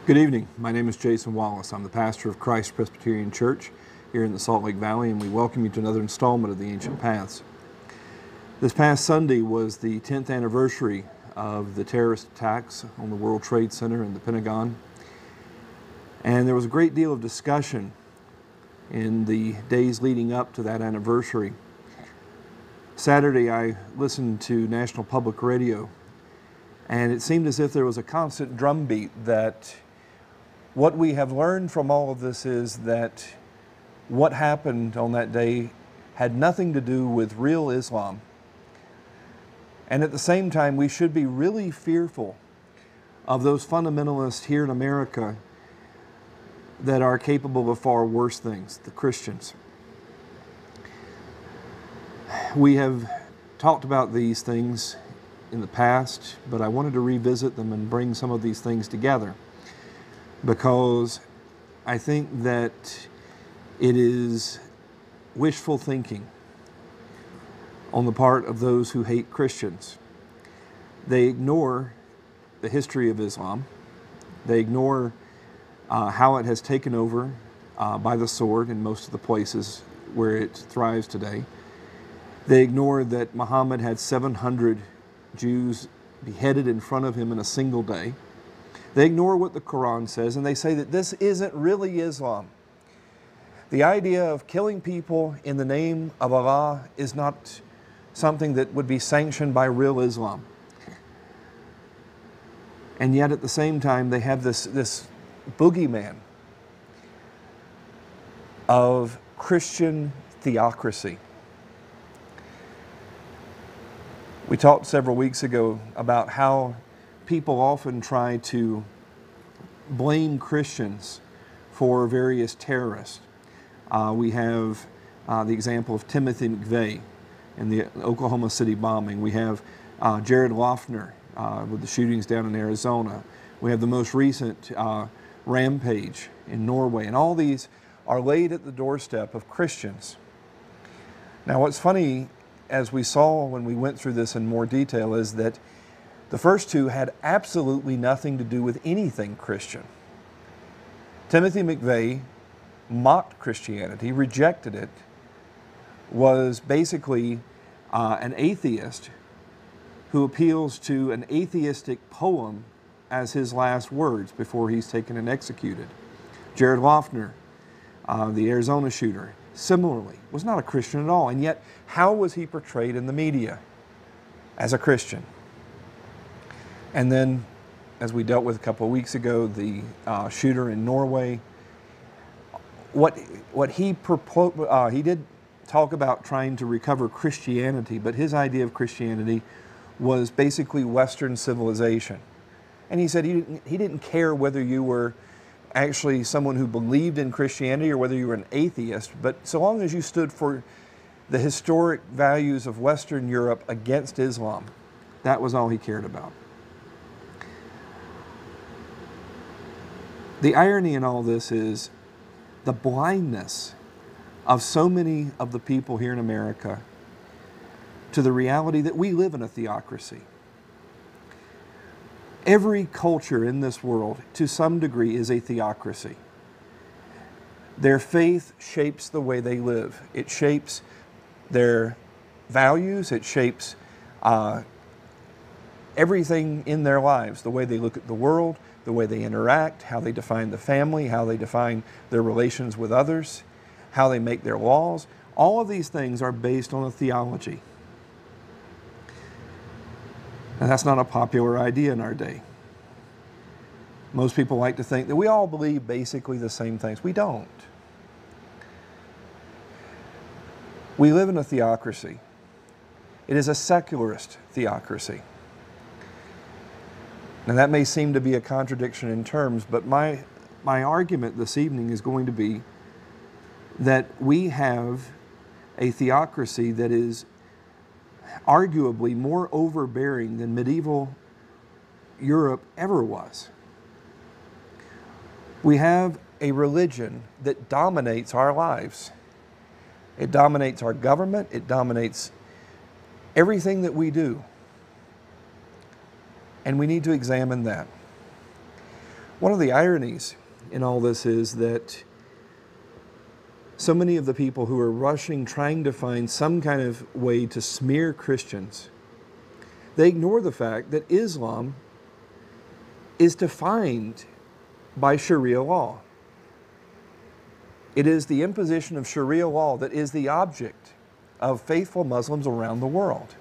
Good evening. My name is Jason Wallace. I'm the pastor of Christ Presbyterian Church here in the Salt Lake Valley, and we welcome you to another installment of the Ancient Paths. This past Sunday was the 10th anniversary of the terrorist attacks on the World Trade Center and the Pentagon, and there was a great deal of discussion in the days leading up to that anniversary. Saturday, I listened to National Public Radio, and it seemed as if there was a constant drumbeat that what we have learned from all of this is that what happened on that day had nothing to do with real Islam. And at the same time, we should be really fearful of those fundamentalists here in America that are capable of far worse things, the Christians. We have talked about these things in the past, but I wanted to revisit them and bring some of these things together, because I think that it is wishful thinking on the part of those who hate Christians. They ignore the history of Islam. They ignore how it has taken over by the sword in most of the places where it thrives today. They ignore that Muhammad had 700 Jews beheaded in front of him in a single day. They ignore what the Quran says, and they say that this isn't really Islam. The idea of killing people in the name of Allah is not something that would be sanctioned by real Islam. And yet at the same time, they have this boogeyman of Christian theocracy. We talked several weeks ago about how people often try to blame Christians for various terrorists. We have the example of Timothy McVeigh in the Oklahoma City bombing. We have Jared Loughner with the shootings down in Arizona. We have the most recent rampage in Norway. And all these are laid at the doorstep of Christians. Now, what's funny, as we saw when we went through this in more detail, is that the first two had absolutely nothing to do with anything Christian. Timothy McVeigh mocked Christianity, rejected it, was basically an atheist who appeals to an atheistic poem as his last words before he's taken and executed. Jared Loughner, the Arizona shooter, similarly was not a Christian at all, and yet how was he portrayed in the media? As a Christian. And then, as we dealt with a couple of weeks ago, the shooter in Norway, what he proposed, he did talk about trying to recover Christianity, but his idea of Christianity was basically Western civilization. And he said he didn't care whether you were actually someone who believed in Christianity or whether you were an atheist, but so long as you stood for the historic values of Western Europe against Islam, that was all he cared about. The irony in all this is the blindness of so many of the people here in America to the reality that we live in a theocracy. Every culture in this world, to some degree, is a theocracy. Their faith shapes the way they live. It shapes their values. It shapes everything in their lives, the way they look at the world, the way they interact, how they define the family, how they define their relations with others, how they make their laws. All of these things are based on a theology. And that's not a popular idea in our day. Most people like to think that we all believe basically the same things. We don't. We live in a theocracy. It is a secularist theocracy. Now that may seem to be a contradiction in terms, but my argument this evening is going to be that we have a theocracy that is arguably more overbearing than medieval Europe ever was. We have a religion that dominates our lives. It dominates our government. It dominates everything that we do. And we need to examine that. One of the ironies in all this is that so many of the people who are rushing, trying to find some kind of way to smear Christians, they ignore the fact that Islam is defined by Sharia law. It is the imposition of Sharia law that is the object of faithful Muslims around the world.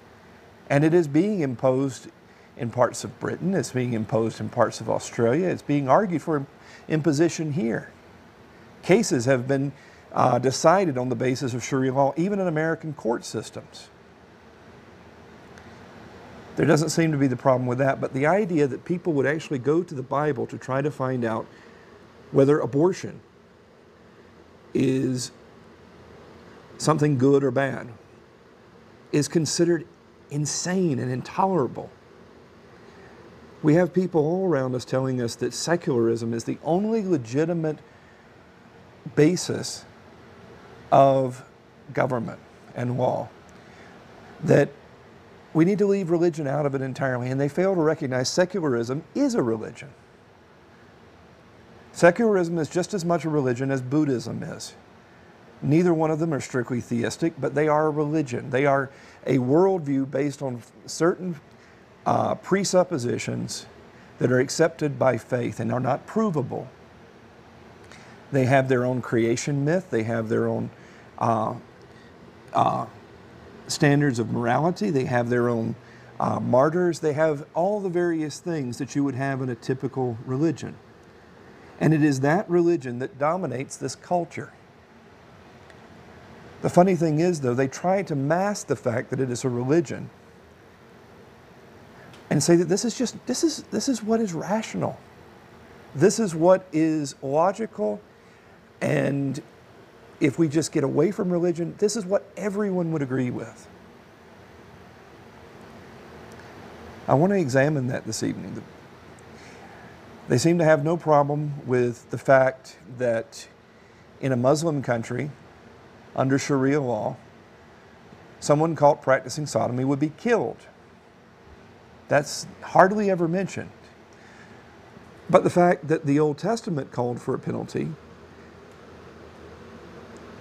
And it is being imposed in parts of Britain, it's being imposed in parts of Australia, it's being argued for imposition here. Cases have been decided on the basis of Sharia law, even in American court systems. There doesn't seem to be the problem with that, but the idea that people would actually go to the Bible to try to find out whether abortion is something good or bad is considered insane and intolerable. We have people all around us telling us that secularism is the only legitimate basis of government and law, that we need to leave religion out of it entirely, and they fail to recognize secularism is a religion. Secularism is just as much a religion as Buddhism is. Neither one of them are strictly theistic, but they are a religion. They are a worldview based on certain presuppositions that are accepted by faith and are not provable. They have their own creation myth. They have their own standards of morality. They have their own martyrs. They have all the various things that you would have in a typical religion. And it is that religion that dominates this culture. The funny thing is, though, they try to mask the fact that it is a religion and say that this is what is rational. This is what is logical, and if we just get away from religion, this is what everyone would agree with. I want to examine that this evening. They seem to have no problem with the fact that in a Muslim country, under Sharia law, someone caught practicing sodomy would be killed. That's hardly ever mentioned. But the fact that the Old Testament called for a penalty,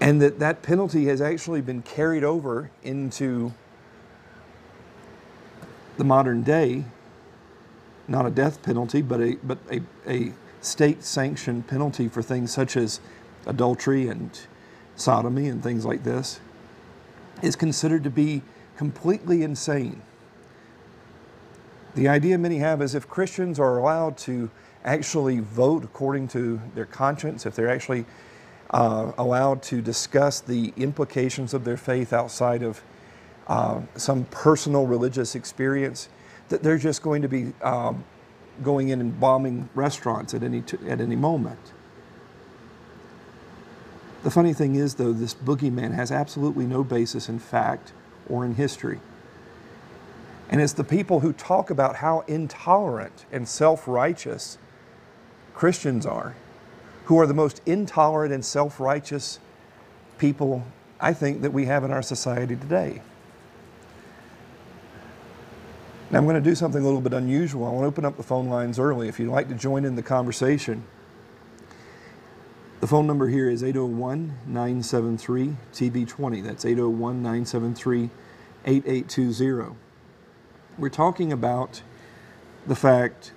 and that penalty has actually been carried over into the modern day, not a death penalty, but a state-sanctioned penalty for things such as adultery and sodomy and things like this, is considered to be completely insane. The idea many have is if Christians are allowed to actually vote according to their conscience, if they're actually allowed to discuss the implications of their faith outside of some personal religious experience, that they're just going to be going in and bombing restaurants at any moment. The funny thing is, though, this boogeyman has absolutely no basis in fact or in history. And it's the people who talk about how intolerant and self-righteous Christians are, who are the most intolerant and self-righteous people, I think, that we have in our society today. Now I'm going to do something a little bit unusual. I want to open up the phone lines early. If you'd like to join in the conversation, the phone number here is 801-973-TB20. That's 801-973-8820. We're talking about the fact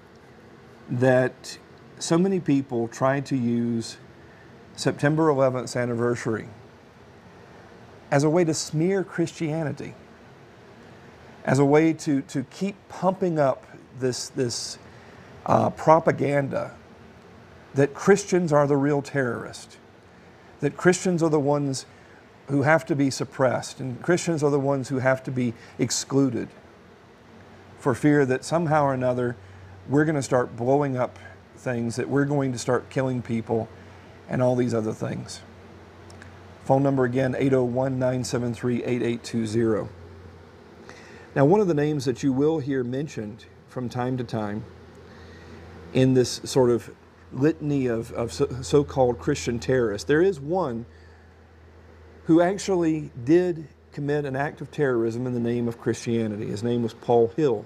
that so many people try to use September 11th anniversary as a way to smear Christianity, as a way to keep pumping up this propaganda that Christians are the real terrorists, that Christians are the ones who have to be suppressed, and Christians are the ones who have to be excluded for fear that somehow or another we're going to start blowing up things, that we're going to start killing people, and all these other things. Phone number again, 801-973-8820. Now, one of the names that you will hear mentioned from time to time in this sort of litany of so-called Christian terrorists, there is one who actually did commit an act of terrorism in the name of Christianity. His name was Paul Hill.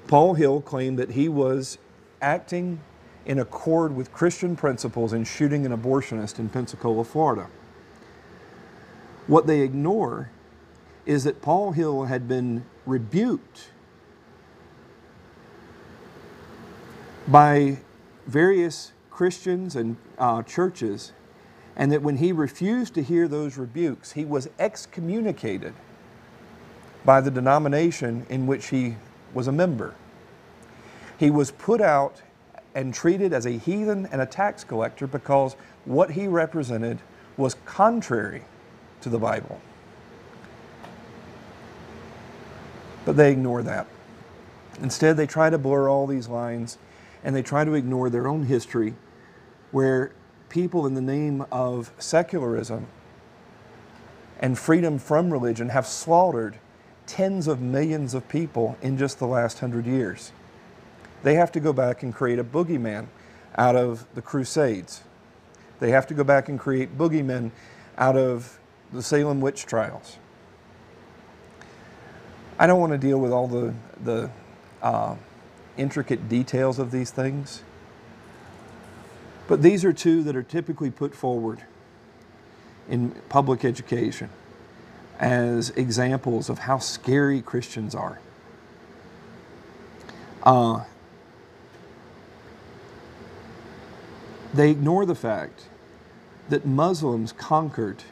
Paul Hill claimed that he was acting in accord with Christian principles and shooting an abortionist in Pensacola, Florida. What they ignore is that Paul Hill had been rebuked by various Christians and churches, and that when he refused to hear those rebukes, he was excommunicated by the denomination in which he was a member. He was put out and treated as a heathen and a tax collector because what he represented was contrary to the Bible. But they ignore that. Instead, they try to blur all these lines, and they try to ignore their own history, where people in the name of secularism and freedom from religion have slaughtered tens of millions of people in just the last 100 years. They have to go back and create a boogeyman out of the Crusades. They have to go back and create boogeymen out of the Salem witch trials. I don't want to deal with all the intricate details of these things, but these are two that are typically put forward in public education as examples of how scary Christians are. They ignore the fact that Muslims conquered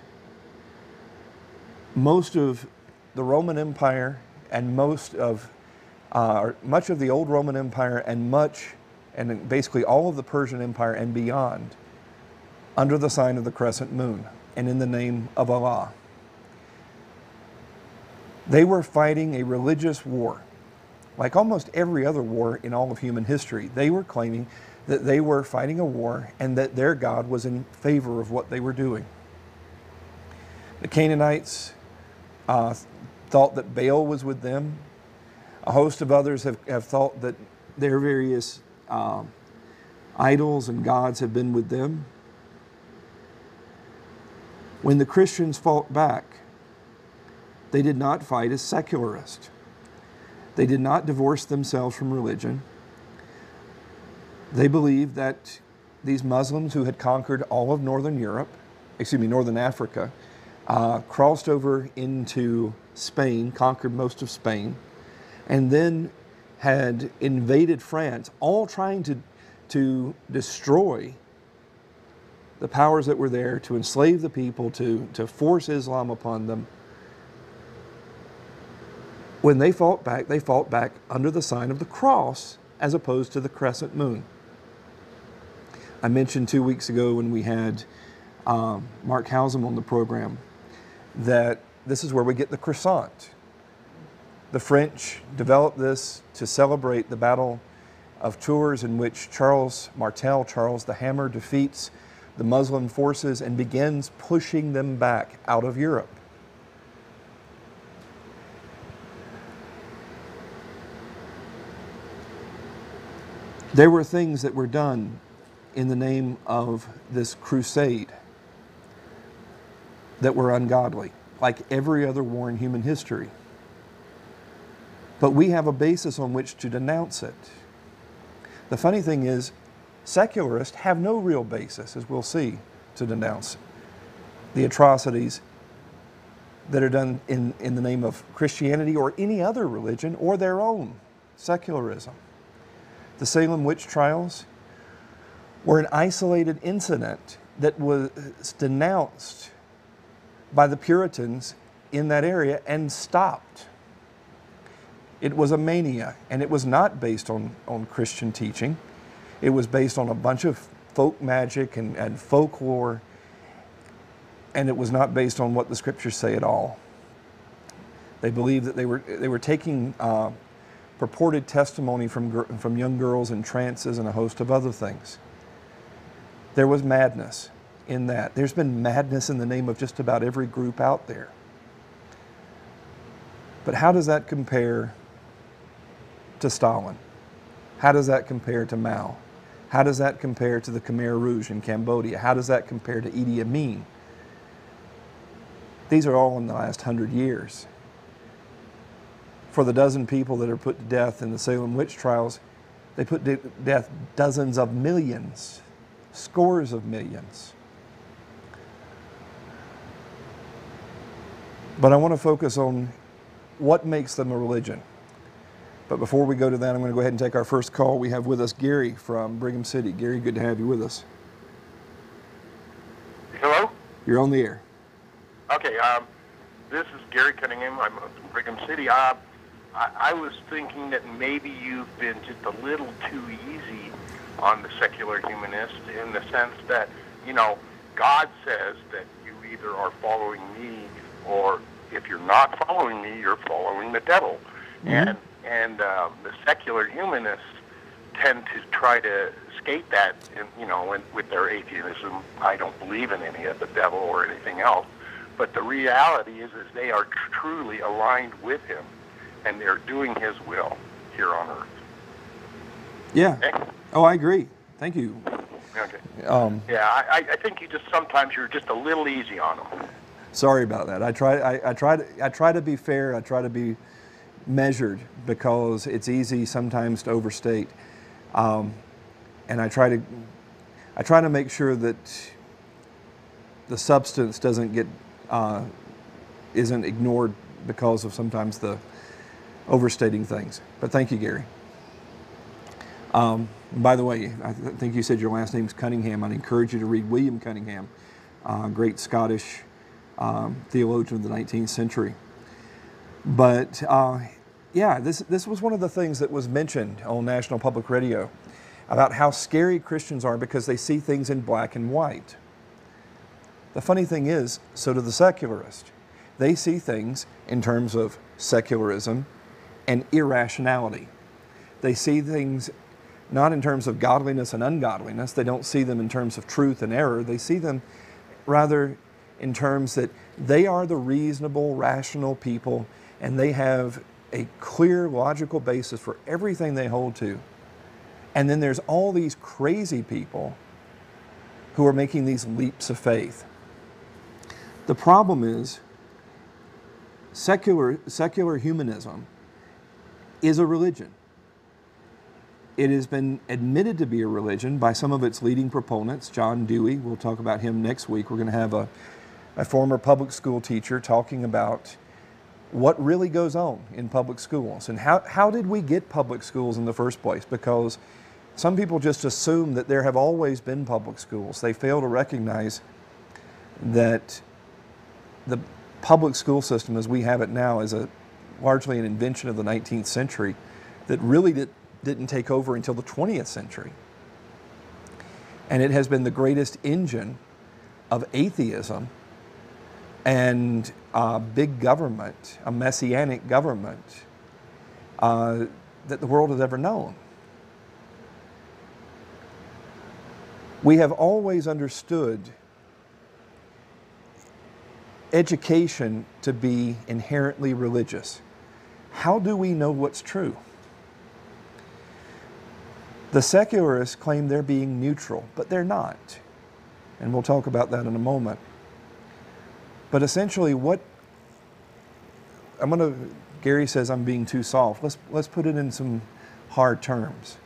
most of the Roman Empire and much of the old Roman Empire and basically all of the Persian Empire and beyond under the sign of the crescent moon and in the name of Allah. They were fighting a religious war. Like almost every other war in all of human history, they were claiming that they were fighting a war and that their God was in favor of what they were doing. The Canaanites thought that Baal was with them. A host of others have thought that their various idols and gods have been with them. When the Christians fought back, they did not fight as secularists. They did not divorce themselves from religion. They believed that these Muslims who had conquered all of northern Africa, crossed over into Spain, conquered most of Spain, and then had invaded France, all trying to destroy the powers that were there, to enslave the people, to force Islam upon them. When they fought back under the sign of the cross as opposed to the crescent moon. I mentioned 2 weeks ago when we had Mark Hausum on the program that this is where we get the croissant. The French developed this to celebrate the Battle of Tours, in which Charles Martel, Charles the Hammer, defeats the Muslim forces and begins pushing them back out of Europe. There were things that were done in the name of this crusade that were ungodly, like every other war in human history. But we have a basis on which to denounce it. The funny thing is, secularists have no real basis, as we'll see, to denounce the atrocities that are done in the name of Christianity or any other religion or their own, secularism. The Salem witch trials were an isolated incident that was denounced by the Puritans in that area and stopped. It was a mania, and it was not based on Christian teaching. It was based on a bunch of folk magic and folklore, and it was not based on what the scriptures say at all. They believed that they were taking purported testimony from young girls in trances and a host of other things. There was madness in that. There's been madness in the name of just about every group out there. But how does that compare to Stalin? How does that compare to Mao? How does that compare to the Khmer Rouge in Cambodia? How does that compare to Idi Amin? These are all in the last 100 years. For the dozen people that are put to death in the Salem witch trials, They put to death dozens of millions, scores of millions. But I want to focus on what makes them a religion. But before we go to that, I'm going to go ahead and take our first call. We have with us Gary from Brigham City. Gary, good to have you with us. Hello? You're on the air. Okay, this is Gary Cunningham. I'm from Brigham City. I was thinking that maybe you've been just a little too easy on the secular humanist in the sense that, you know, God says that you either are following me or if you're not following me, you're following the devil. Mm-hmm. And the secular humanists tend to try to skate that, with their atheism. I don't believe in any of the devil or anything else. But the reality is they are truly aligned with him, and they're doing his will here on earth. Yeah. Okay? Oh, I agree. Thank you. Okay. I think sometimes you're just a little easy on them. Sorry about that. I try to be fair. I try to be measured because it's easy sometimes to overstate, and I try to make sure that the substance doesn't get isn't ignored because of sometimes the overstating things. But thank you, Gary. By the way, I think you said your last name's Cunningham. I'd encourage you to read William Cunningham, great Scottish theologian of the 19th century. But this was one of the things that was mentioned on National Public Radio about how scary Christians are because they see things in black and white. The funny thing is, so do the secularists. They see things in terms of secularism and irrationality. They see things not in terms of godliness and ungodliness. They don't see them in terms of truth and error. They see them rather in terms that they are the reasonable, rational people, and they have a clear, logical basis for everything they hold to. And then there's all these crazy people who are making these leaps of faith. The problem is secular humanism is a religion. It has been admitted to be a religion by some of its leading proponents. John Dewey, we'll talk about him next week. We're going to have a former public school teacher talking about what really goes on in public schools and how did we get public schools in the first place? Because some people just assume that there have always been public schools. They fail to recognize that the public school system as we have it now is largely an invention of the 19th century that really didn't take over until the 20th century. And it has been the greatest engine of atheism and big government, a messianic government that the world has ever known. We have always understood education to be inherently religious. How do we know what's true? The secularists claim they're being neutral, but they're not. And we'll talk about that in a moment. But essentially Gary says I'm being too soft. Let's put it in some hard terms.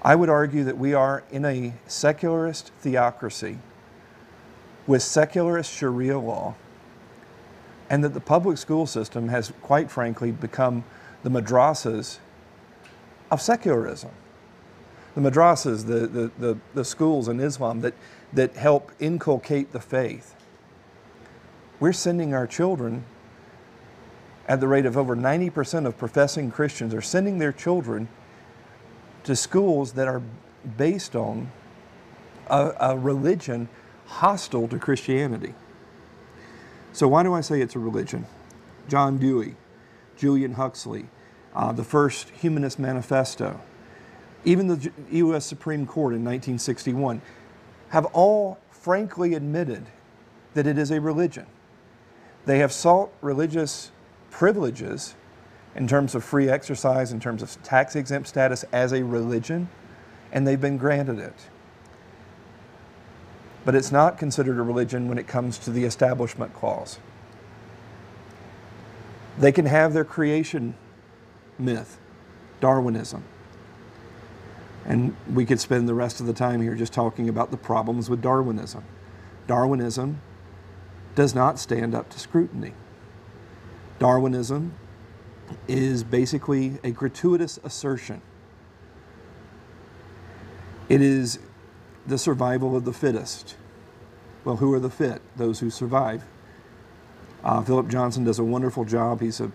I would argue that we are in a secularist theocracy with secularist Sharia law, and that the public school system has, quite frankly, become the madrasas of secularism. The madrasas, the schools in Islam that help inculcate the faith. We're sending our children, at the rate of over 90% of professing Christians are sending their children to schools that are based on a religion hostile to Christianity. So why do I say it's a religion? John Dewey, Julian Huxley, the first Humanist Manifesto, even the U.S. Supreme Court in 1961, have all frankly admitted that it is a religion. They have sought religious privileges in terms of free exercise, in terms of tax-exempt status as a religion, and they've been granted it. But it's not considered a religion when it comes to the Establishment Clause. They can have their creation myth, Darwinism. And we could spend the rest of the time here just talking about the problems with Darwinism. Darwinism does not stand up to scrutiny. Darwinism is basically a gratuitous assertion. It is the survival of the fittest. Well, who are the fit? Those who survive. Philip Johnson does a wonderful job. He's a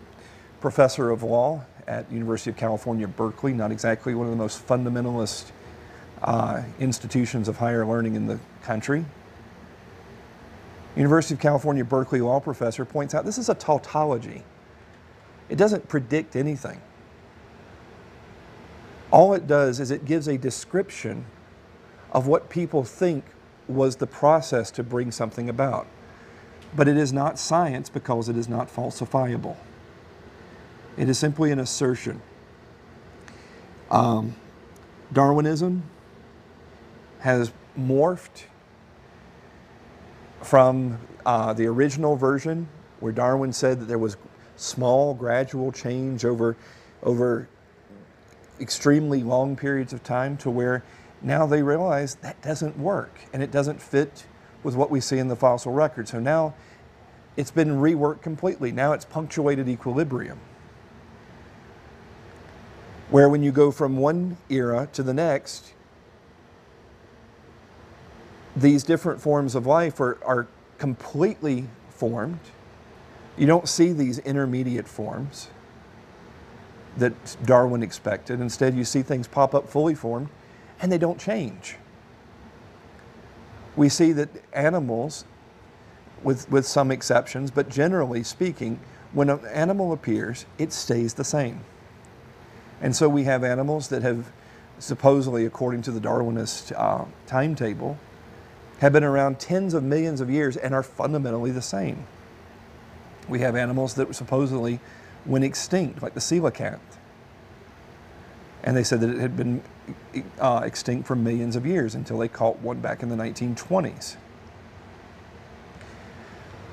professor of law at University of California, Berkeley, not exactly one of the most fundamentalist institutions of higher learning in the country. University of California, Berkeley law professor points out this is a tautology. It doesn't predict anything. All it does is it gives a description of what people think was the process to bring something about. But it is not science because it is not falsifiable. It is simply an assertion. Darwinism has morphed from the original version where Darwin said that there was small gradual change over extremely long periods of time, to where now they realize that doesn't work and it doesn't fit with what we see in the fossil record. So now it's been reworked completely. Now it's punctuated equilibrium, where when you go from one era to the next, these different forms of life are completely formed. You don't see these intermediate forms that Darwin expected. Instead, you see things pop up fully formed, and they don't change. We see that animals, with some exceptions, but generally speaking, when an animal appears, it stays the same. And so we have animals that have, supposedly according to the Darwinist timetable, have been around tens of millions of years and are fundamentally the same. We have animals that supposedly went extinct, like the coelacanth. And they said that it had been extinct for millions of years until they caught one back in the 1920s.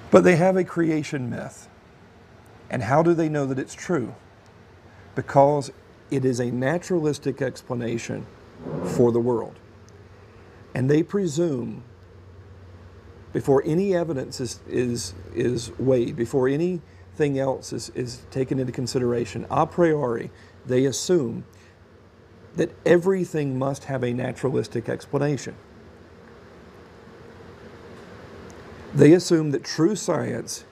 But they have a creation myth. And how do they know that it's true? Because it is a naturalistic explanation for the world. And they presume, before any evidence is weighed, before anything else is taken into consideration, a priori, they assume that everything must have a naturalistic explanation. They assume that true science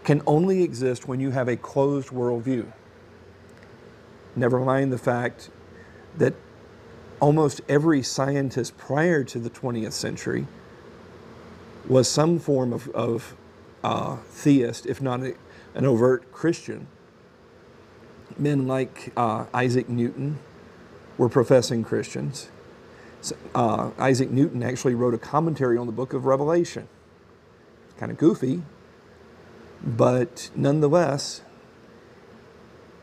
can only exist when you have a closed worldview. Never mind the fact that almost every scientist prior to the 20th century was some form of theist, if not an overt Christian. Men like Isaac Newton were professing Christians. Isaac Newton actually wrote a commentary on the book of Revelation. It's kind of goofy, but nonetheless,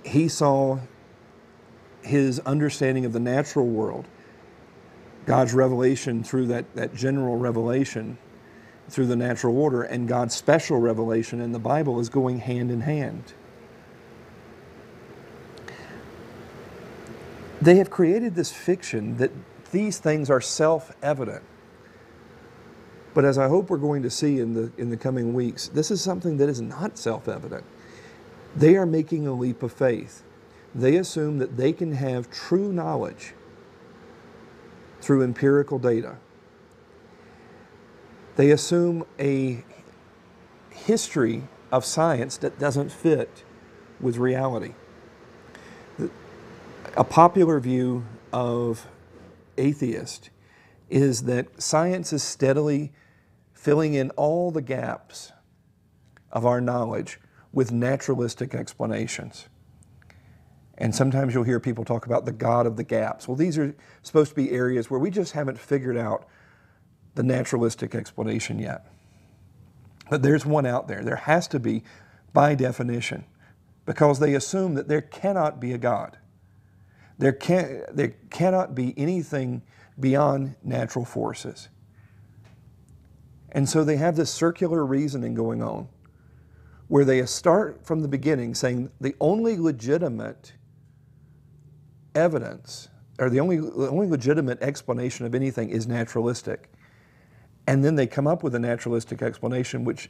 he saw his understanding of the natural world, God's revelation through that general revelation through the natural order, and God's special revelation in the Bible is going hand in hand. They have created this fiction that these things are self-evident. But as I hope we're going to see in the coming weeks, this is something that is not self-evident. They are making a leap of faith. They assume that they can have true knowledge through empirical data. They assume a history of science that doesn't fit with reality. A popular view of atheist is that science is steadily filling in all the gaps of our knowledge with naturalistic explanations. And sometimes you'll hear people talk about the God of the gaps. Well, these are supposed to be areas where we just haven't figured out the naturalistic explanation yet. But there's one out there. There has to be, by definition, because they assume that there cannot be a God. There cannot be anything beyond natural forces. And so they have this circular reasoning going on, where they start from the beginning saying the only legitimate evidence, or the only legitimate explanation of anything is naturalistic. And then they come up with a naturalistic explanation, which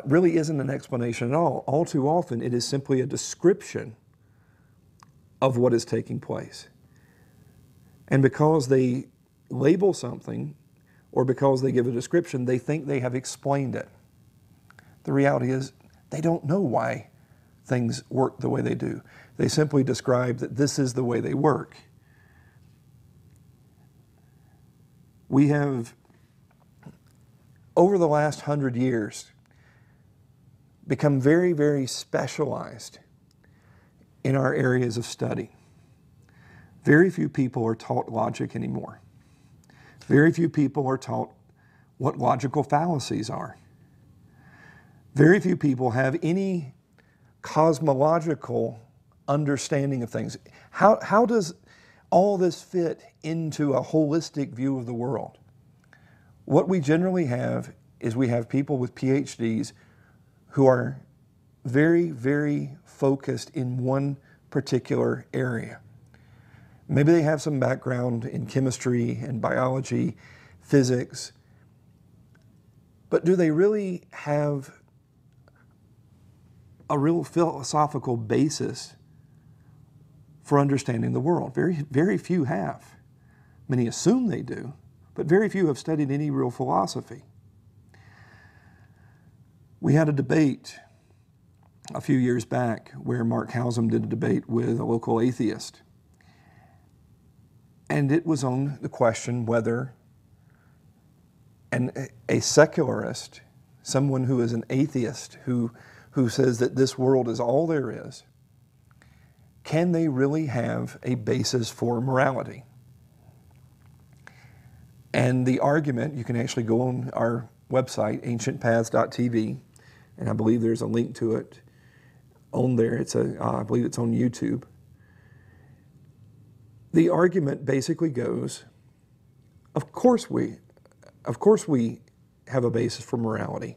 really isn't an explanation at all. All too often, it is simply a description of what is taking place. And because they label something, or because they give a description, they think they have explained it. The reality is, they don't know why things work the way they do. They simply describe that this is the way they work. We have, over the last 100 years, become very, very specialized in our areas of study. Very few people are taught logic anymore. Very few people are taught what logical fallacies are. Very few people have any cosmological understanding of things. How does all this fit into a holistic view of the world? What we generally have is we have people with PhDs who are very, very focused in one particular area. Maybe they have some background in chemistry and biology, physics, but do they really have a real philosophical basis for understanding the world? Very, very few have. Many assume they do, but very few have studied any real philosophy. We had a debate a few years back where Mark Howsam did a debate with a local atheist. And it was on the question whether a secularist, someone who is an atheist, who says that this world is all there is, can they really have a basis for morality? And the argument, you can actually go on our website, ancientpaths.tv, and I believe there's a link to it on there. I believe it's on YouTube. The argument basically goes, of course we have a basis for morality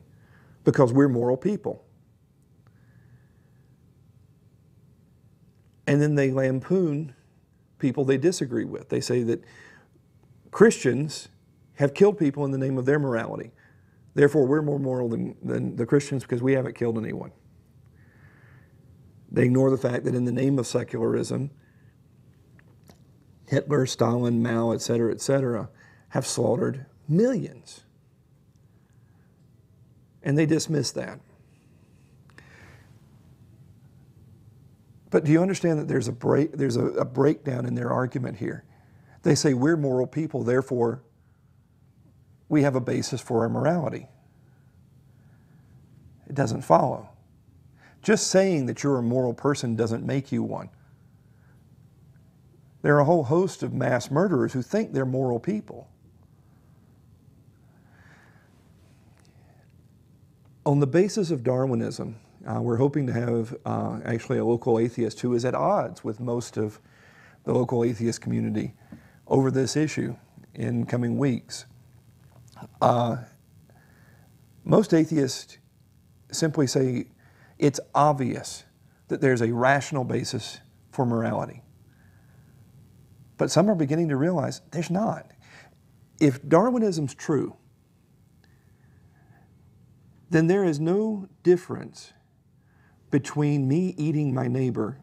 because we're moral people. And then they lampoon people they disagree with. They say that Christians have killed people in the name of their morality. Therefore, we're more moral than the Christians because we haven't killed anyone. They ignore the fact that in the name of secularism, Hitler, Stalin, Mao, etc., have slaughtered millions. And they dismiss that. But do you understand that there's a breakdown in their argument here? They say we're moral people, therefore we have a basis for our morality. It doesn't follow. Just saying that you're a moral person doesn't make you one. There are a whole host of mass murderers who think they're moral people. On the basis of Darwinism, we're hoping to have actually a local atheist who is at odds with most of the local atheist community over this issue in coming weeks. Most atheists simply say it's obvious that there's a rational basis for morality. But some are beginning to realize there's not. If Darwinism's true, then there is no difference between me eating my neighbor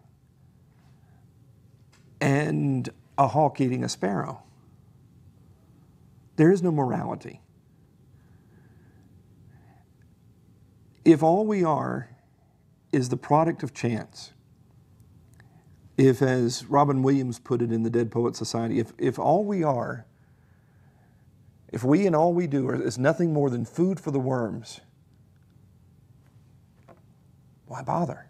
and a hawk eating a sparrow. There is no morality. If all we are is the product of chance, if, as Robin Williams put it in the Dead Poets Society, if all we are, if we and all we do is nothing more than food for the worms, why bother?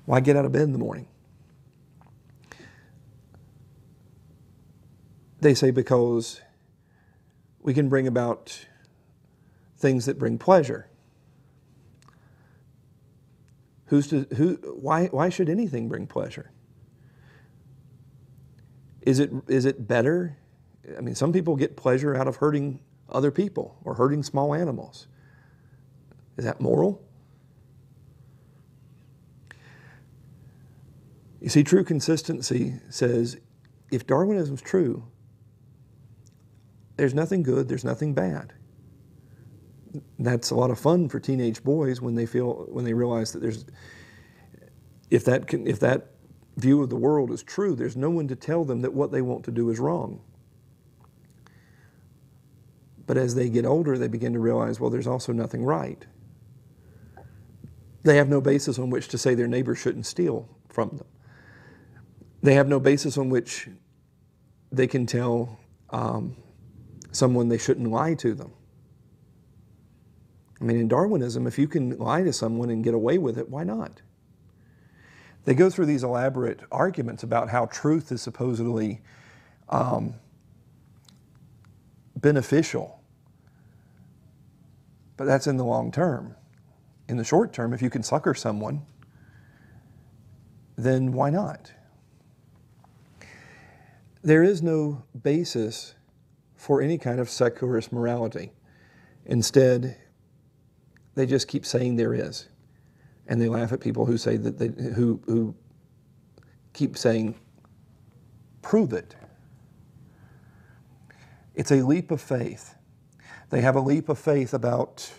Why get out of bed in the morning? They say because we can bring about things that bring pleasure. Why should anything bring pleasure? Is it better? I mean, some people get pleasure out of hurting other people or hurting small animals. Is that moral? You see, true consistency says if Darwinism's true, there's nothing good, there's nothing bad. That's a lot of fun for teenage boys when they realize that if that view of the world is true, there's no one to tell them that what they want to do is wrong. But as they get older, they begin to realize, well, there's also nothing right. They have no basis on which to say their neighbor shouldn't steal from them. They have no basis on which they can tell someone they shouldn't lie to them. I mean, in Darwinism, if you can lie to someone and get away with it, why not? They go through these elaborate arguments about how truth is supposedly beneficial. But that's in the long term. In the short term, if you can sucker someone, then why not? There is no basis for any kind of secularist morality. Instead, they just keep saying there is. And they laugh at people who say that who keep saying, prove it. It's a leap of faith. They have a leap of faith about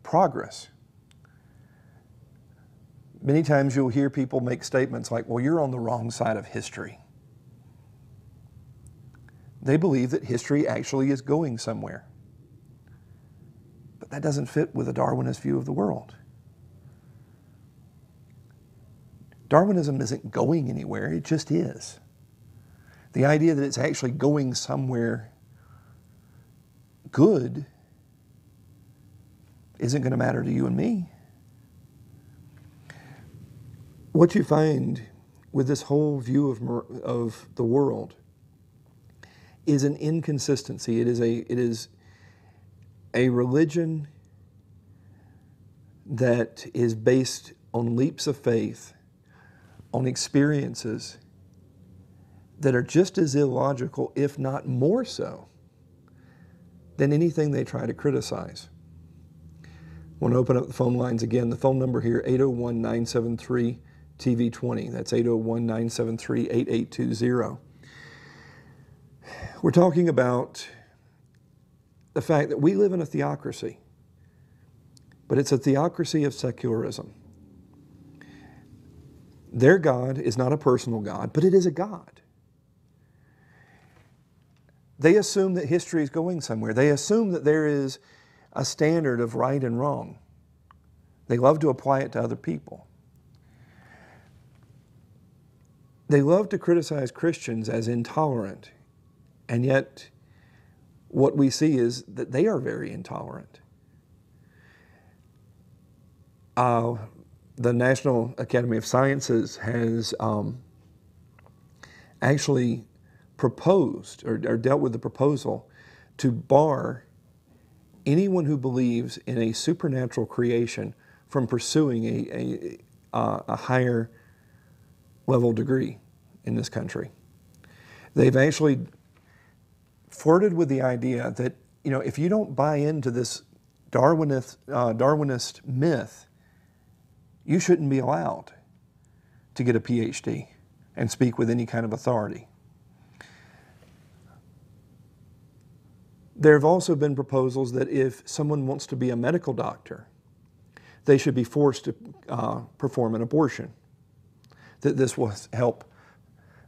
progress. Many times you'll hear people make statements like, well, you're on the wrong side of history. They believe that history actually is going somewhere. But that doesn't fit with a Darwinist view of the world. Darwinism isn't going anywhere, it just is. The idea that it's actually going somewhere good isn't going to matter to you and me. What you find with this whole view of the world is an inconsistency. It is a religion that is based on leaps of faith, on experiences that are just as illogical, if not more so, than anything they try to criticize. I want to open up the phone lines again. The phone number here, 801-973-TV20. That's 801-973-8820. We're talking about the fact that we live in a theocracy, but it's a theocracy of secularism. Their God is not a personal God, but it is a God. They assume that history is going somewhere. They assume that there is a standard of right and wrong. They love to apply it to other people. They love to criticize Christians as intolerant, and yet what we see is that they are very intolerant. The National Academy of Sciences has actually proposed or dealt with the proposal to bar anyone who believes in a supernatural creation from pursuing a higher level degree in this country. They've actually flirted with the idea that, you know, if you don't buy into this Darwinist myth, you shouldn't be allowed to get a PhD and speak with any kind of authority. There have also been proposals that if someone wants to be a medical doctor, they should be forced to perform an abortion. That this will help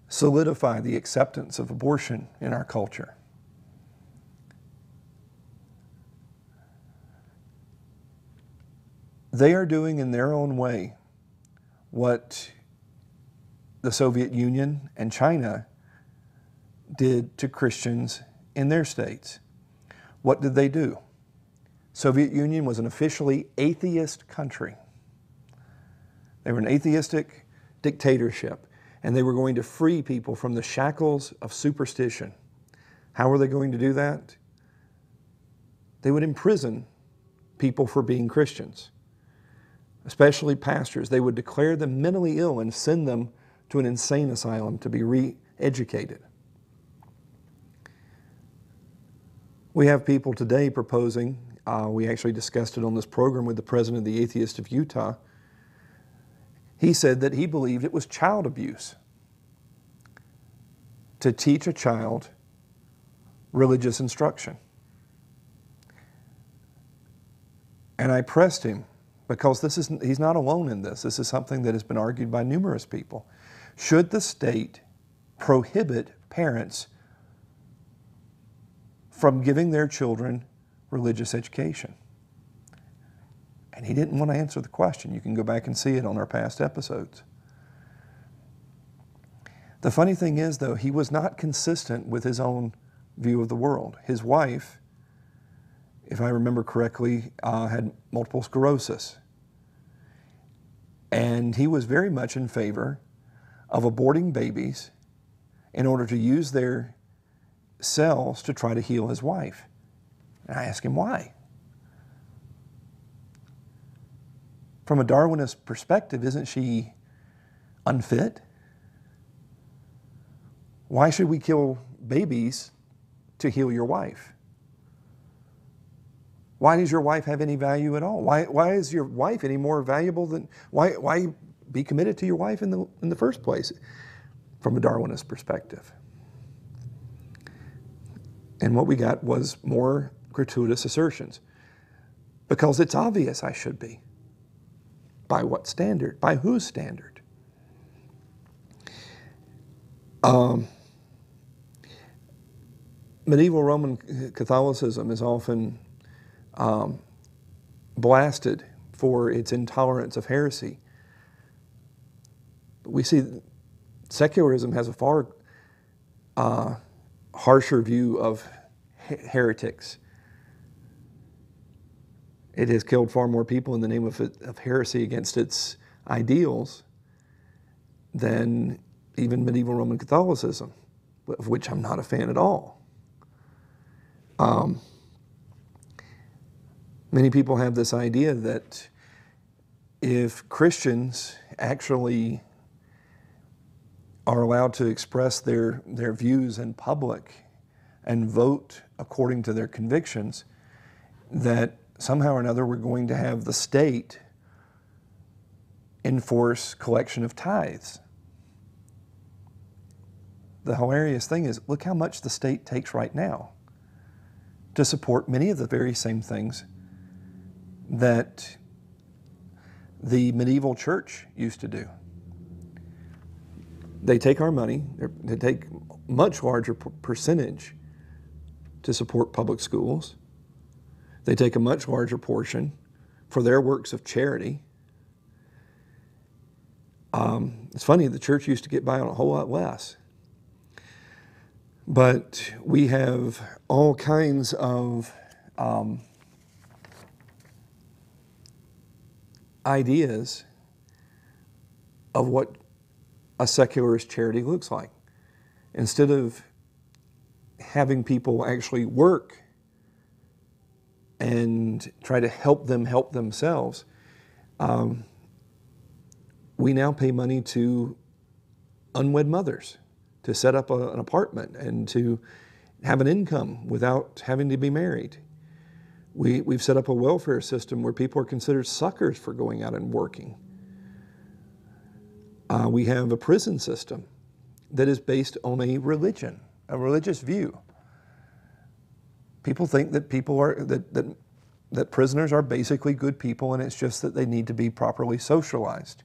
solidify the acceptance of abortion in our culture. They are doing in their own way what the Soviet Union and China did to Christians in their states. What did they do? Soviet Union was an officially atheist country. They were an atheistic dictatorship, and they were going to free people from the shackles of superstition. How were they going to do that? They would imprison people for being Christians, especially pastors. They would declare them mentally ill and send them to an insane asylum to be re-educated. We have people today proposing, we actually discussed it on this program with the president of the Atheists of Utah. He said that he believed it was child abuse to teach a child religious instruction. And I pressed him, because he's not alone in this. This is something that has been argued by numerous people. Should the state prohibit parents from giving their children religious education? And he didn't want to answer the question. You can go back and see it on our past episodes. The funny thing is, though, he was not consistent with his own view of the world. His wife, if I remember correctly, had multiple sclerosis. And he was very much in favor of aborting babies in order to use their cells to try to heal his wife. And I asked him why. From a Darwinist perspective, isn't she unfit? Why should we kill babies to heal your wife? Why does your wife have any value at all? Why is your wife any more valuable than, why be committed to your wife in the first place from a Darwinist perspective? And what we got was more gratuitous assertions. Because it's obvious I should be. By what standard? By whose standard? Medieval Roman Catholicism is often blasted for its intolerance of heresy. But we see secularism has a far harsher view of heretics. It has killed far more people in the name of heresy against its ideals than even medieval Roman Catholicism, of which I'm not a fan at all. Many people have this idea that if Christians actually are allowed to express their views in public and vote according to their convictions, that somehow or another we're going to have the state enforce collection of tithes. The hilarious thing is, look how much the state takes right now to support many of the very same things that the medieval church used to do. They take our money, they take much larger percentage to support public schools. They take a much larger portion for their works of charity. It's funny, the church used to get by on a whole lot less. But we have all kinds of ideas of what a secularist charity looks like. Instead of having people actually work and try to help them help themselves, we now pay money to unwed mothers to set up an apartment and to have an income without having to be married. We've set up a welfare system where people are considered suckers for going out and working. We have a prison system that is based on a religion, a religious view. People think that that prisoners are basically good people, and it's just that they need to be properly socialized.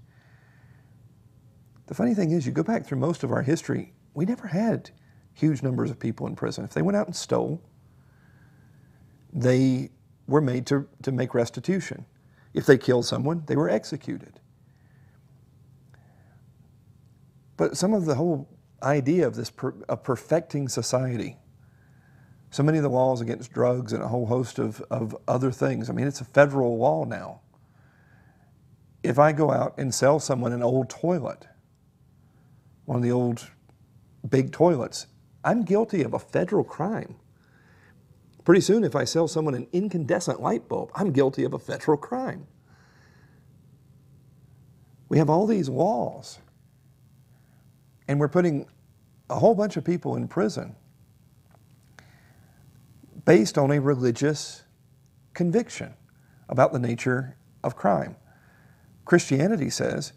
The funny thing is, you go back through most of our history, we never had huge numbers of people in prison. If they went out and stole, they were made to make restitution. If they killed someone, they were executed. But some of the whole idea of this of perfecting society, so many of the laws against drugs and a whole host of other things, I mean, it's a federal law now. If I go out and sell someone an old toilet, one of the old big toilets, I'm guilty of a federal crime. Pretty soon, if I sell someone an incandescent light bulb, I'm guilty of a federal crime. We have all these laws, and we're putting a whole bunch of people in prison based on a religious conviction about the nature of crime. Christianity says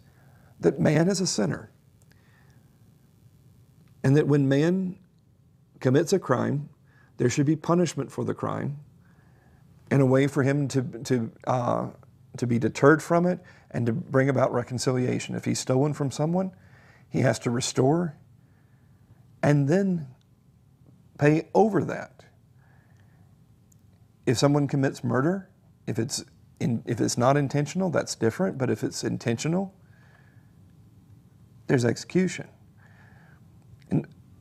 that man is a sinner, and that when man commits a crime, there should be punishment for the crime, and a way for him to be deterred from it and to bring about reconciliation. If he's stolen from someone, he has to restore and then pay over that. If someone commits murder, if it's not intentional, that's different, but if it's intentional, there's execution.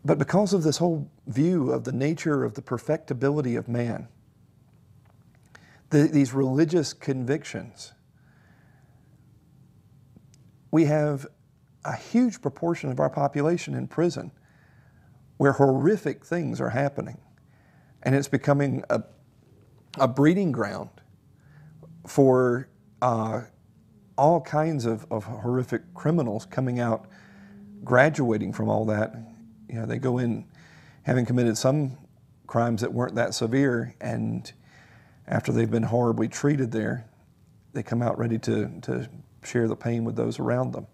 But because of this whole view of the nature of the perfectibility of man, these religious convictions, we have a huge proportion of our population in prison where horrific things are happening. And it's becoming a breeding ground for all kinds of horrific criminals coming out, graduating from all that. You know, they go in having committed some crimes that weren't that severe, and after they've been horribly treated there, they come out ready to share the pain with those around them.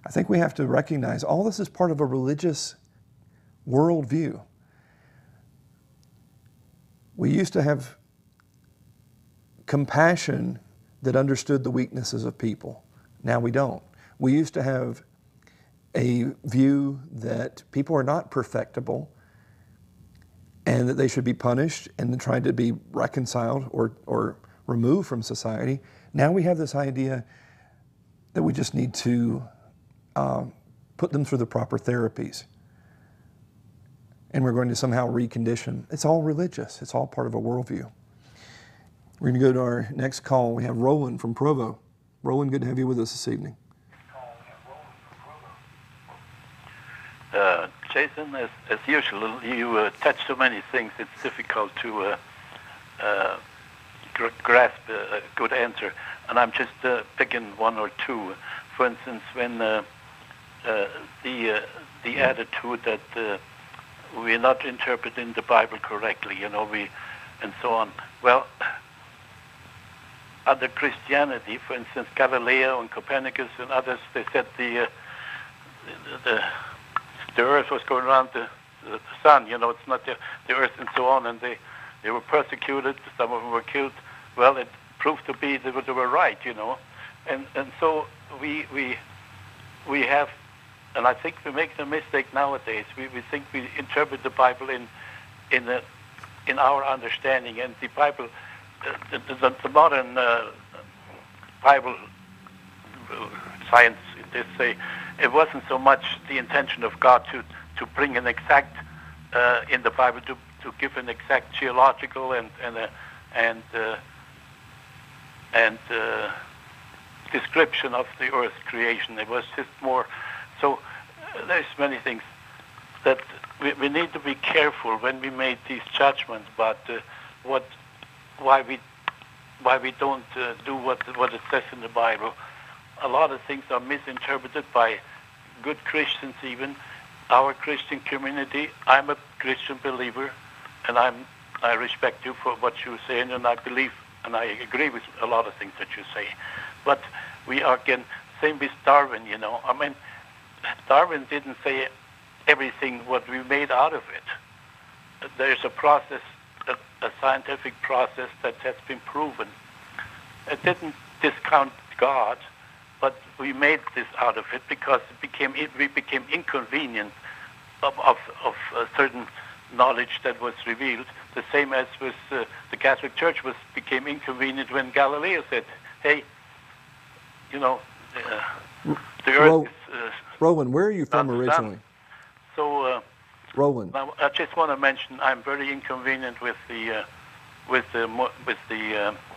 I think we have to recognize all this is part of a religious worldview. We used to have compassion that understood the weaknesses of people. Now we don't. We used to have a view that people are not perfectible and that they should be punished and tried to be reconciled or removed from society. Now we have this idea that we just need to put them through the proper therapies. And we're going to somehow recondition. It's all religious. It's all part of a worldview. We're going to go to our next call. We have Roland from Provo. Roland, good to have you with us this evening. Jason, as usual, you touch so many things, it's difficult to grasp a good answer. And I'm just picking one or two. For instance, when the attitude that we're not interpreting the Bible correctly, and so on. Well, under Christianity, for instance, Galileo and Copernicus and others, they said the earth was going around the sun, it's not the earth and so on, and they were persecuted, some of them were killed. Well, it proved to be they were right, and so we have, and I think we make the mistake nowadays. We think we interpret the Bible in our understanding, and the Bible, the modern Bible science, they say it wasn't so much the intention of God to bring an exact in the Bible to give an exact geological and description of the Earth's creation. It was just more. So there's many things that we need to be careful when we make these judgments about why we don't do what it says in the Bible. A lot of things are misinterpreted by good Christians, even our Christian community. I'm a Christian believer, and I respect you for what you say, and I believe and I agree with a lot of things that you say. But we are again same with Darwin. I mean, Darwin didn't say everything what we made out of it. There's a process, a scientific process that has been proven. It didn't discount God, but we made this out of it because we became inconvenienced of a certain knowledge that was revealed. The same as with the Catholic Church became inconvenient when Galileo said, "Hey, the Earth is." Roland, where are you from originally? So, Roland. Now I just want to mention I'm very inconvenient with the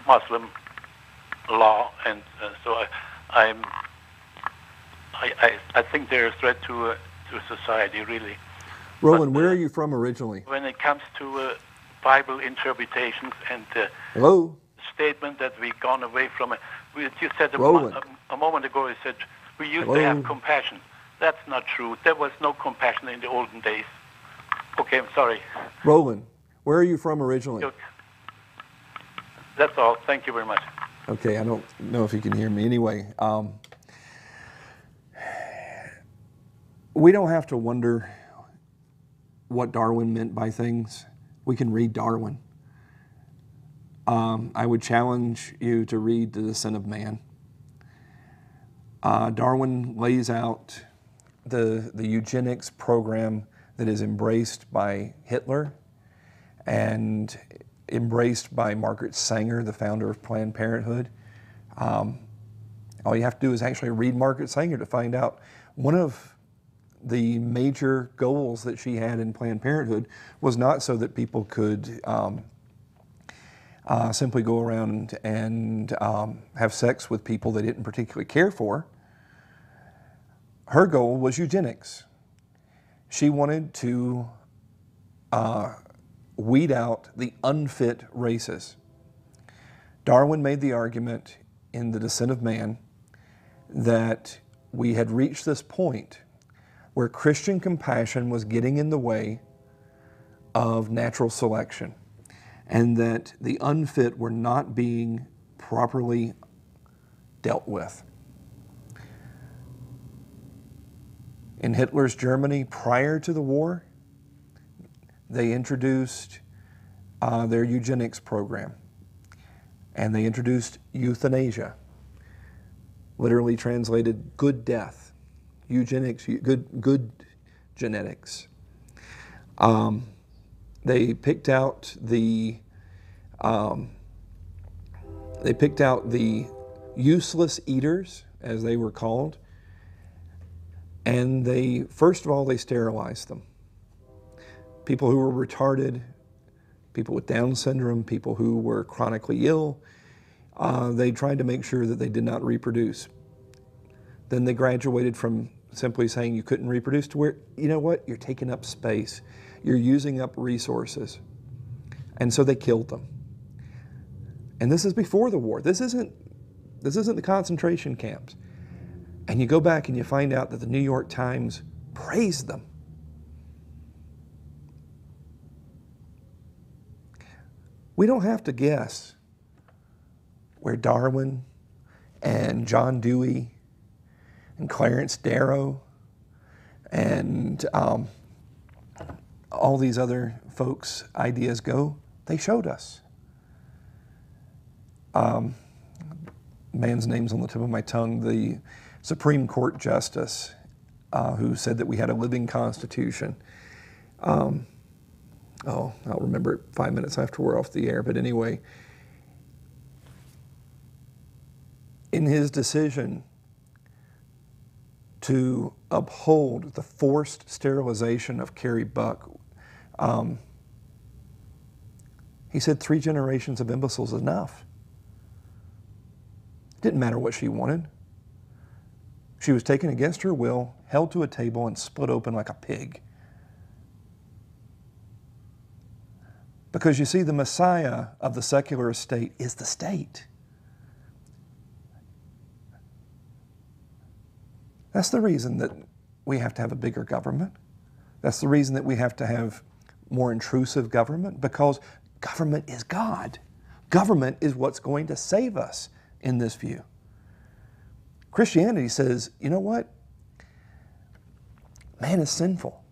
Muslim law, and so I think they're a threat to society, really. Roland, where are you from originally? When it comes to Bible interpretations and Hello? statement that we've gone away from it, you said a moment ago, you said we used to have compassion. That's not true. There was no compassion in the olden days. Okay, I'm sorry. Roland, where are you from originally? That's all. Thank you very much. Okay, I don't know if you can hear me. Anyway, We don't have to wonder what Darwin meant by things. We can read Darwin. I would challenge you to read The Descent of Man. Darwin lays out the eugenics program that is embraced by Hitler and embraced by Margaret Sanger, the founder of Planned Parenthood. All you have to do is actually read Margaret Sanger to find out one of the major goals that she had in Planned Parenthood was not so that people could simply go around and have sex with people they didn't particularly care for. Her goal was eugenics. She wanted to weed out the unfit races. Darwin made the argument in The Descent of Man that we had reached this point where Christian compassion was getting in the way of natural selection, and that the unfit were not being properly dealt with. In Hitler's Germany, prior to the war, they introduced their eugenics program, and they introduced euthanasia, literally translated good death, eugenics, good genetics. They picked out the useless eaters, as they were called, and they first of all they sterilized them. People who were retarded, people with Down syndrome, people who were chronically ill, they tried to make sure that they did not reproduce. Then they graduated from simply saying you couldn't reproduce to where, you know what, you're taking up space, you're using up resources. And so they killed them. And this is before the war. This isn't the concentration camps. And you go back and you find out that the New York Times praised them. We don't have to guess where Darwin and John Dewey and Clarence Darrow and all these other folks' ideas go. They showed us. Man's name's on the tip of my tongue. The Supreme Court Justice who said that we had a living Constitution. I'll remember it 5 minutes after we're off the air, but anyway, in his decision to uphold the forced sterilization of Carrie Buck, he said 3 generations of imbeciles is enough. It didn't matter what she wanted. She was taken against her will, held to a table, and split open like a pig. Because you see, the Messiah of the secularist state is the state. That's the reason that we have to have a bigger government. That's the reason that we have to have more intrusive government, because government is God. Government is what's going to save us in this view. Christianity says, you know what? Man is sinful.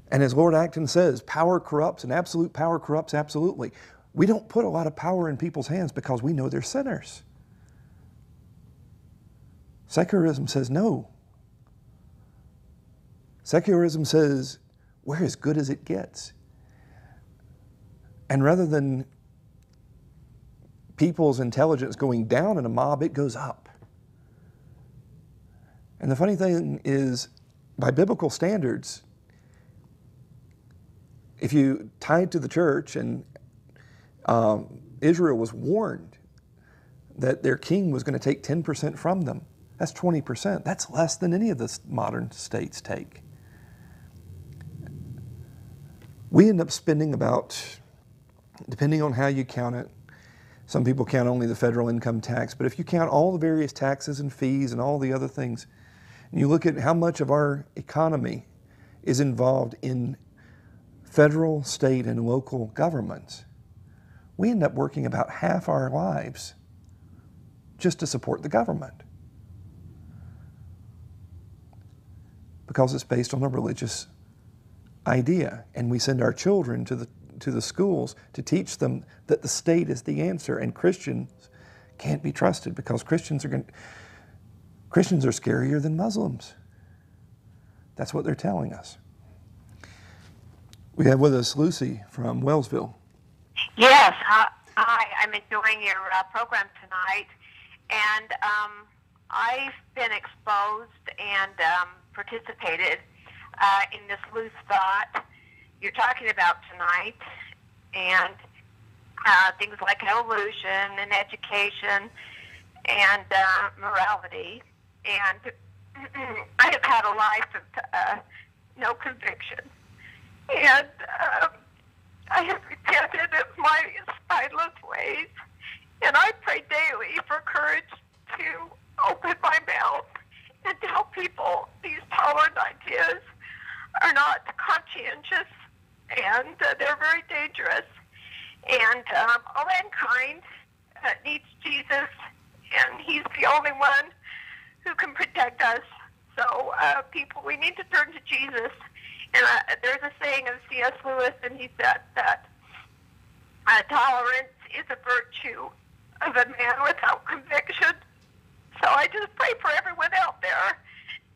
And as Lord Acton says, power corrupts and absolute power corrupts absolutely. We don't put a lot of power in people's hands because we know they're sinners. Secularism says no. Secularism says we're as good as it gets. And rather than people's intelligence going down in a mob, it goes up. And the funny thing is, by biblical standards, if you tied to the church, and Israel was warned that their king was going to take 10% from them, that's 20%. That's less than any of the modern states take. We end up spending about, depending on how you count it, some people count only the federal income tax, but if you count all the various taxes and fees and all the other things, and you look at how much of our economy is involved in federal, state, and local governments, we end up working about half our lives just to support the government. because it's based on a religious idea. And we send our children to the schools to teach them that the state is the answer, and Christians can't be trusted because Christians are scarier than Muslims. That's what they're telling us. We have with us Lucy from Wellsville. Yes, hi. I'm enjoying your program tonight, and I've been exposed and participated in this loose thought you're talking about tonight, and things like evolution and education and morality. And I have had a life of no conviction, and I have repented of my spineless ways, and I pray daily for courage to open my mouth and tell people these tolerant ideas are not conscientious, and they're very dangerous. And all mankind needs Jesus, and he's the only one who can protect us. So people, we need to turn to Jesus. And there's a saying of C.S. Lewis, and he said that tolerance is a virtue of a man without conviction. So I just pray for everyone out there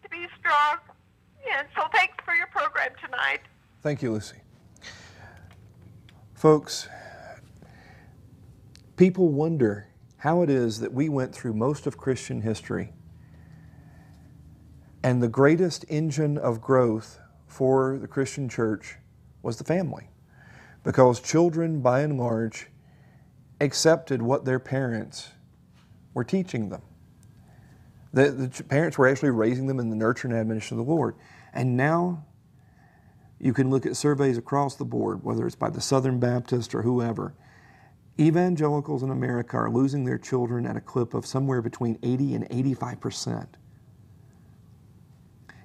to be strong. And so thanks for your program tonight. Thank you, Lucy. Folks, people wonder how it is that we went through most of Christian history, and the greatest engine of growth for the Christian church was the family, because children, by and large, accepted what their parents were teaching them. The parents were actually raising them in the nurture and admonition of the Lord. And now you can look at surveys across the board, whether it's by the Southern Baptist or whoever. Evangelicals in America are losing their children at a clip of somewhere between 80 and 85%.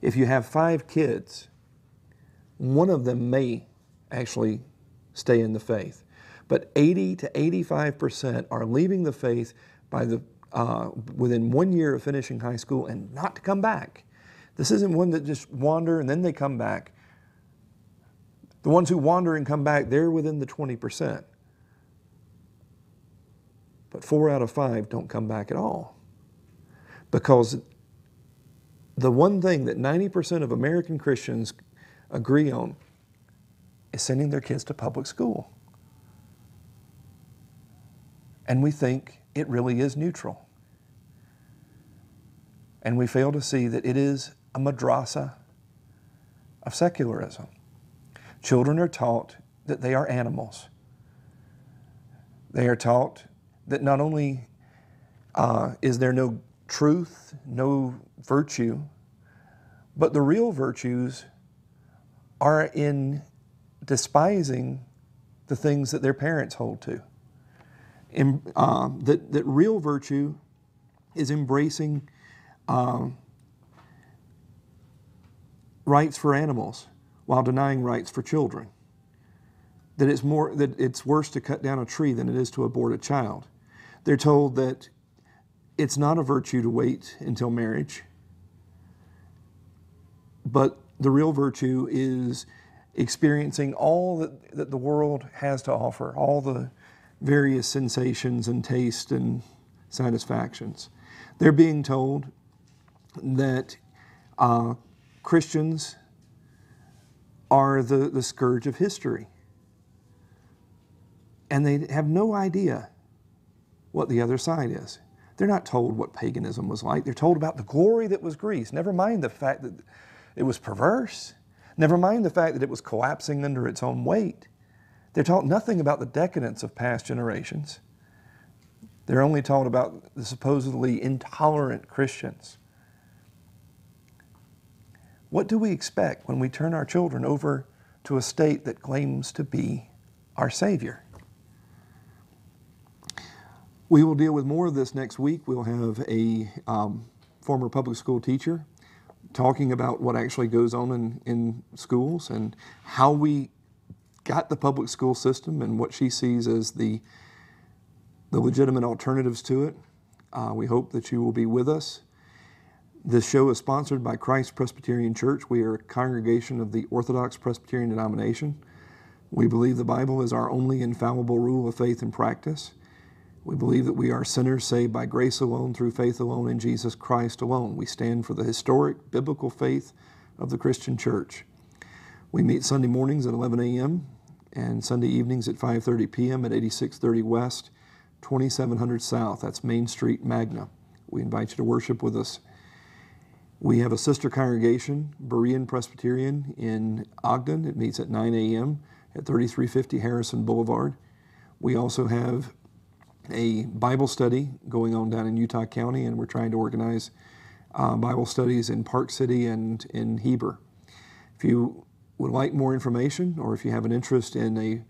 If you have 5 kids, one of them may actually stay in the faith. But 80 to 85% are leaving the faith by within 1 year of finishing high school and not to come back. This isn't one that just wander and then they come back. The ones who wander and come back, they're within the 20%. But 4 out of 5 don't come back at all. Because the one thing that 90% of American Christians agree on is sending their kids to public school. And we think it really is neutral. And we fail to see that it is a madrasa of secularism. Children are taught that they are animals. They are taught that not only is there no truth, no virtue, but the real virtues are in despising the things that their parents hold to. That real virtue is embracing rights for animals while denying rights for children. That it's worse to cut down a tree than it is to abort a child. They're told that it's not a virtue to wait until marriage, but the real virtue is experiencing all that the world has to offer, all the various sensations and taste and satisfactions. They're being told that Christians are the scourge of history. And they have no idea what the other side is. They're not told what paganism was like. They're told about the glory that was Greece. Never mind the fact that it was perverse. Never mind the fact that it was collapsing under its own weight. They're taught nothing about the decadence of past generations. They're only taught about the supposedly intolerant Christians. What do we expect when we turn our children over to a state that claims to be our Savior? We will deal with more of this next week. We'll have a former public school teacher talking about what actually goes on in schools and how we got the public school system and what she sees as the legitimate alternatives to it. We hope that you will be with us. This show is sponsored by Christ Presbyterian Church. We are a congregation of the Orthodox Presbyterian denomination. We believe the Bible is our only infallible rule of faith and practice. We believe that we are sinners saved by grace alone, through faith alone, in Jesus Christ alone. We stand for the historic biblical faith of the Christian Church. We meet Sunday mornings at 11 a.m. and Sunday evenings at 5:30 p.m. at 8630 West, 2700 South. That's Main Street, Magna. We invite you to worship with us. We have a sister congregation, Berean Presbyterian, in Ogden. It meets at 9 a.m. at 3350 Harrison Boulevard. We also have a Bible study going on down in Utah County, and we're trying to organize Bible studies in Park City and in Heber. If you would like more information, or if you have an interest in a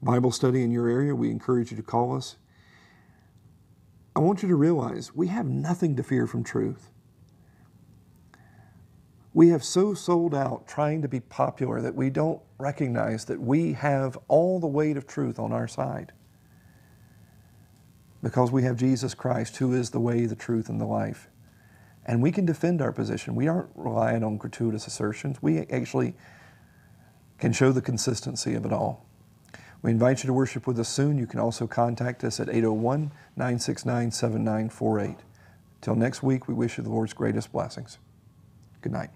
Bible study in your area, we encourage you to call us. I want you to realize we have nothing to fear from truth. We have so sold out trying to be popular that we don't recognize that we have all the weight of truth on our side, because we have Jesus Christ, who is the way, the truth, and the life. And we can defend our position. We aren't relying on gratuitous assertions. We actually can show the consistency of it all. We invite you to worship with us soon. You can also contact us at 801-969-7948. Till next week, we wish you the Lord's greatest blessings. Good night.